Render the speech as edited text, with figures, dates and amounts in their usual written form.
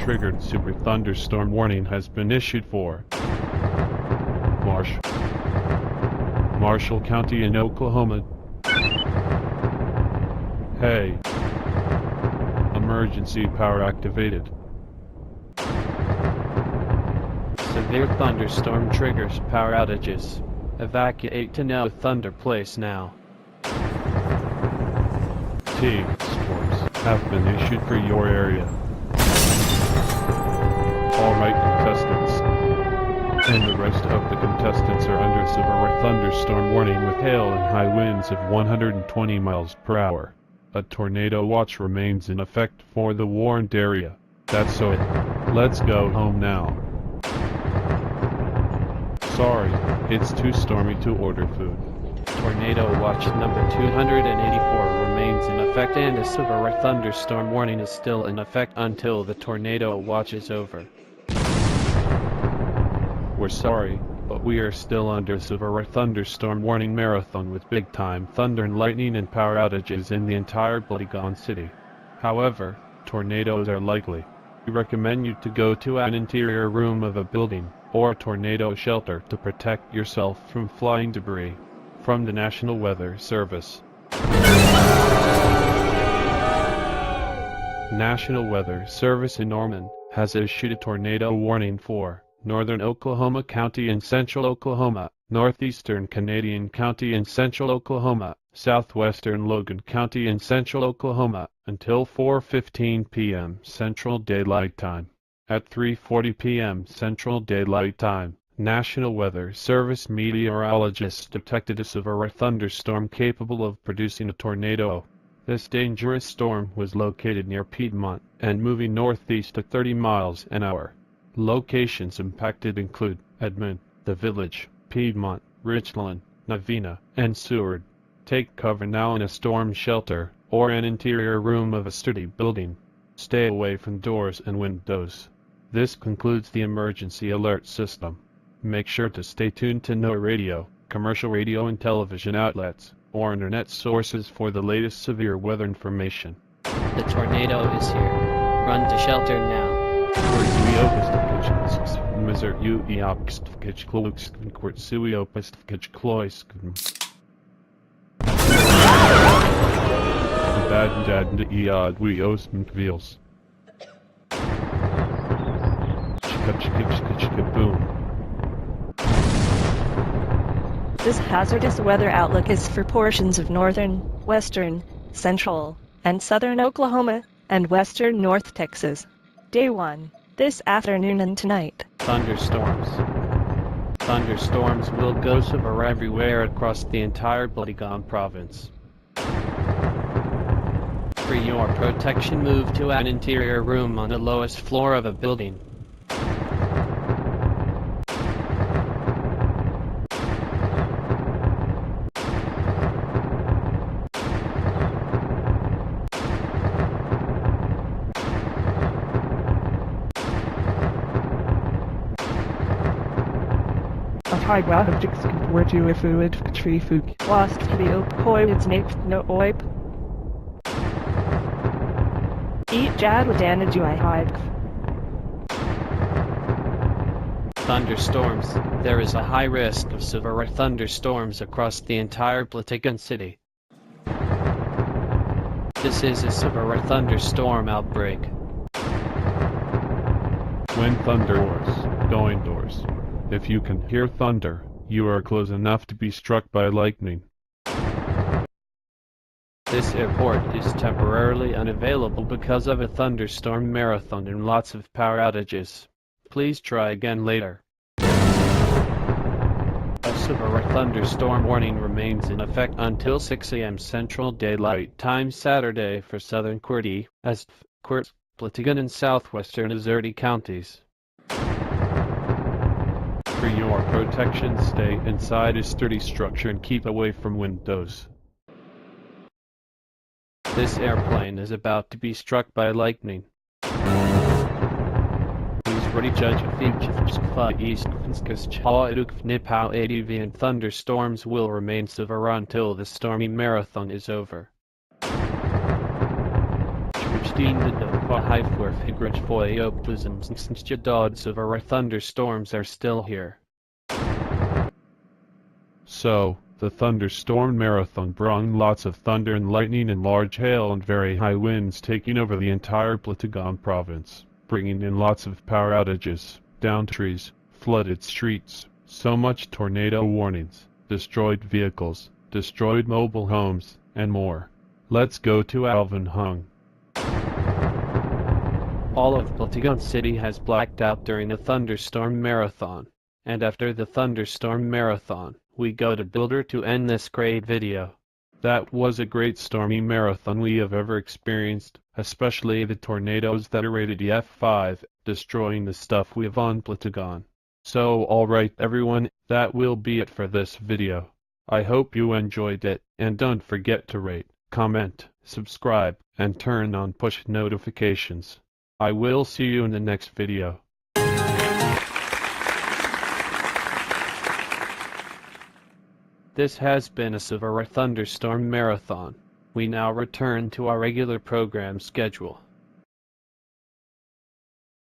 triggered super thunderstorm warning has been issued for Marshall County in Oklahoma. Hey. Emergency power activated. Severe thunderstorm triggers power outages. Evacuate to no thunder place now. Storms have been issued for your area. All right, contestants. And the rest of the contestants are under severe thunderstorm warning with hail and high winds of 120 miles per hour. A tornado watch remains in effect for the warned area. That's so it. Let's go home now. Sorry, it's too stormy to order food. Tornado watch number 284 remains in effect and a severe thunderstorm warning is still in effect until the tornado watch is over. We're sorry, but we are still under severe thunderstorm warning marathon with big-time thunder and lightning and power outages in the entire Polygon City. However, tornadoes are likely. We recommend you to go to an interior room of a building or a tornado shelter to protect yourself from flying debris. From the National Weather Service. National Weather Service in Norman has issued a tornado warning for northern Oklahoma County and central Oklahoma, northeastern Canadian County and central Oklahoma, southwestern Logan County and central Oklahoma, until 4:15 p.m. Central Daylight Time. At 3:40 p.m. Central Daylight Time, National Weather Service meteorologists detected a severe thunderstorm capable of producing a tornado. This dangerous storm was located near Piedmont and moving northeast at 30 miles an hour. Locations impacted include Edmond, The Village, Piedmont, Richland, Navina, and Seward. Take cover now in a storm shelter or an interior room of a sturdy building. Stay away from doors and windows. This concludes the emergency alert system. Make sure to stay tuned to no radio, commercial radio and television outlets, or internet sources for the latest severe weather information. The tornado is here. Run to shelter now. Boom. This hazardous weather outlook is for portions of northern, western, central, and southern Oklahoma, and western North Texas. Day 1, this afternoon and tonight. Thunderstorms. Thunderstorms will go severe everywhere across the entire Polygon province. For your protection, move to an interior room on the lowest floor of a building. High ground where do if it tree food Lost to be op it's named no oip. Eat jad with damage I hide. Thunderstorms. There is a high risk of severe thunderstorms across the entire Polygon City. This is a severe thunderstorm outbreak. When thunder roars, go indoors. If you can hear thunder, you are close enough to be struck by lightning. This airport is temporarily unavailable because of a thunderstorm marathon and lots of power outages. Please try again later. A severe thunderstorm warning remains in effect until 6 a.m. Central Daylight Time Saturday for southern Querty, Polygon and southwestern Azerty counties. For your protection, stay inside a sturdy structure and keep away from windows. This airplane is about to be struck by lightning. Please ready judge a future east ADV and thunderstorms will remain severe until the stormy marathon is over. Dods of our thunderstorms are still here. So, the Thunderstorm Marathon brought lots of thunder and lightning and large hail and very high winds taking over the entire Platagon province, bringing in lots of power outages, downed trees, flooded streets, so much tornado warnings, destroyed vehicles, destroyed mobile homes, and more. Let's go to Alvin Hung. All of Platagon City has blacked out during the Thunderstorm Marathon. And after the Thunderstorm Marathon, we go to Builder to end this great video. That was a great stormy marathon we have ever experienced, especially the tornadoes that are rated F5, destroying the stuff we have on Platagon. So alright everyone, that will be it for this video. I hope you enjoyed it, and don't forget to rate, comment, subscribe, and turn on push notifications. I will see you in the next video. This has been a severe thunderstorm marathon. We now return to our regular program schedule.